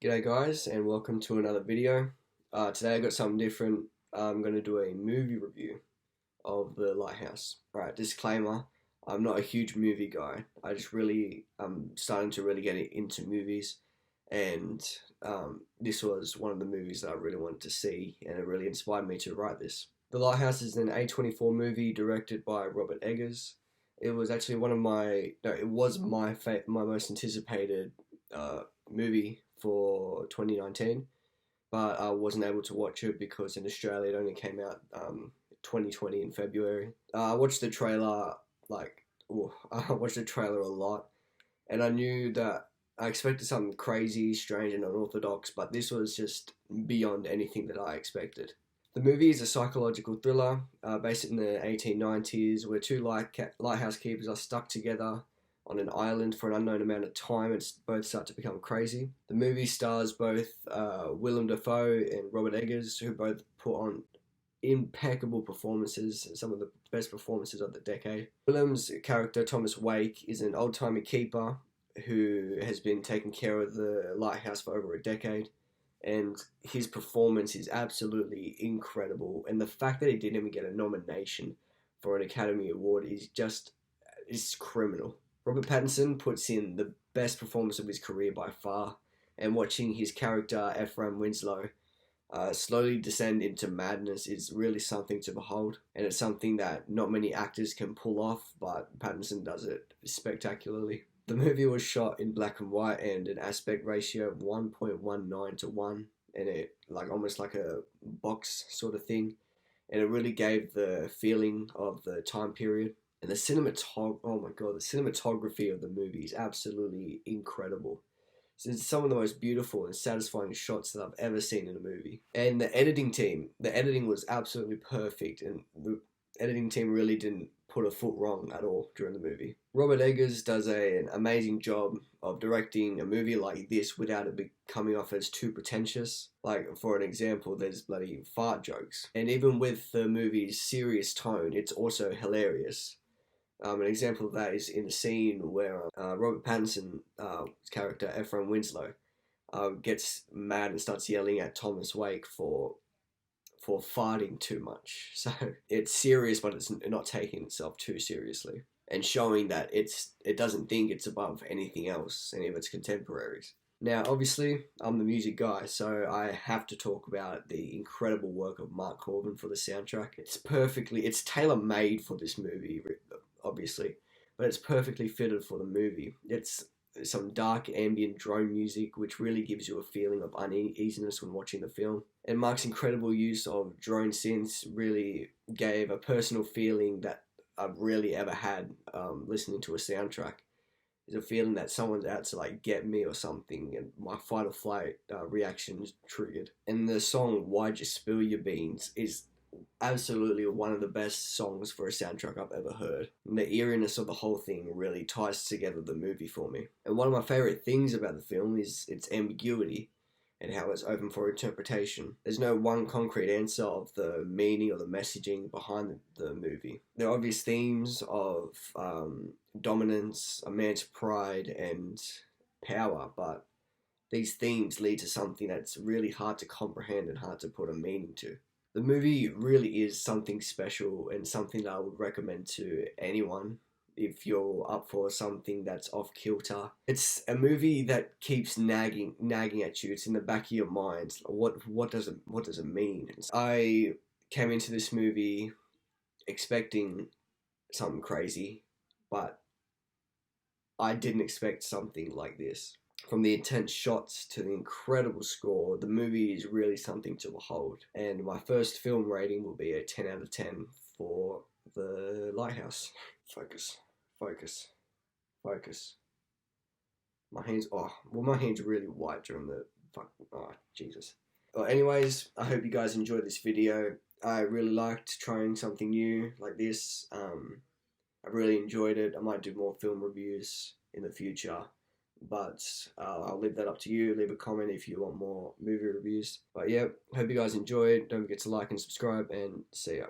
G'day guys, and welcome to another video. Today I got something different. I'm going to do a movie review of The Lighthouse. Alright, disclaimer, I'm not a huge movie guy. I'm starting to really get into movies, and this was one of the movies that I really wanted to see, and it really inspired me to write this. The Lighthouse is an A24 movie directed by Robert Eggers. It was actually it was my most anticipated movie for 2019, but I wasn't able to watch it because in Australia it only came out 2020 in February. I watched the trailer I watched the trailer a lot, and I knew that I expected something crazy, strange, and unorthodox, but this was just beyond anything that I expected. The movie is a psychological thriller based in the 1890s where two lighthouse keepers are stuck together on an island for an unknown amount of time and both start to become crazy. The movie stars both Willem Dafoe and Robert Eggers, who both put on impeccable performances, some of the best performances of the decade. Willem's character, Thomas Wake, is an old-timey keeper who has been taking care of the lighthouse for over a decade, and his performance is absolutely incredible, and the fact that he didn't even get a nomination for an Academy Award is criminal. Robert Pattinson puts in the best performance of his career by far, and watching his character Ephraim Winslow slowly descend into madness is really something to behold, and it's something that not many actors can pull off, but Pattinson does it spectacularly. The movie was shot in black and white and an aspect ratio of 1.19 to 1, and it almost like a box sort of thing, and it really gave the feeling of the time period. And oh my god, the cinematography of the movie is absolutely incredible. It's some of the most beautiful and satisfying shots that I've ever seen in a movie. And the editing was absolutely perfect, and the editing team really didn't put a foot wrong at all during the movie. Robert Eggers does an amazing job of directing a movie like this without it coming off as too pretentious. Like, for an example, there's bloody fart jokes. And even with the movie's serious tone, it's also hilarious. An example of that is in a scene where Robert Pattinson's character, Ephraim Winslow, gets mad and starts yelling at Thomas Wake for farting too much. So it's serious, but it's not taking itself too seriously, and showing that it doesn't think it's above anything else, any of its contemporaries. Now, obviously, I'm the music guy, so I have to talk about the incredible work of Mark Corbin for the soundtrack. It's tailor-made for this movie, obviously, but it's perfectly fitted for the movie. It's some dark ambient drone music which really gives you a feeling of uneasiness when watching the film, and Mark's incredible use of drone synths really gave a personal feeling that I've rarely ever had listening to a soundtrack. It's a feeling that someone's out to get me or something, and my fight or flight reaction is triggered. And the song "Why'd You Spill Your Beans" is absolutely one of the best songs for a soundtrack I've ever heard. And the eeriness of the whole thing really ties together the movie for me. And one of my favourite things about the film is its ambiguity and how it's open for interpretation. There's no one concrete answer of the meaning or the messaging behind the movie. There are obvious themes of dominance, a man's pride, and power, but these themes lead to something that's really hard to comprehend and hard to put a meaning to. The movie really is something special and something that I would recommend to anyone if you're up for something that's off kilter. It's a movie that keeps nagging at you. It's in the back of your mind. What does it mean? I came into this movie expecting something crazy, but I didn't expect something like this. From the intense shots to the incredible score, the movie is really something to behold. And my first film rating will be a 10 out of 10 for The Lighthouse. Focus. My hands are really white during the Jesus. Well, anyways, I hope you guys enjoyed this video. I really liked trying something new like this. I really enjoyed it. I might do more film reviews in the future, but I'll leave that up to you. Leave a comment if you want more movie reviews. But yeah, hope you guys enjoyed. Don't forget to like and subscribe, and see ya.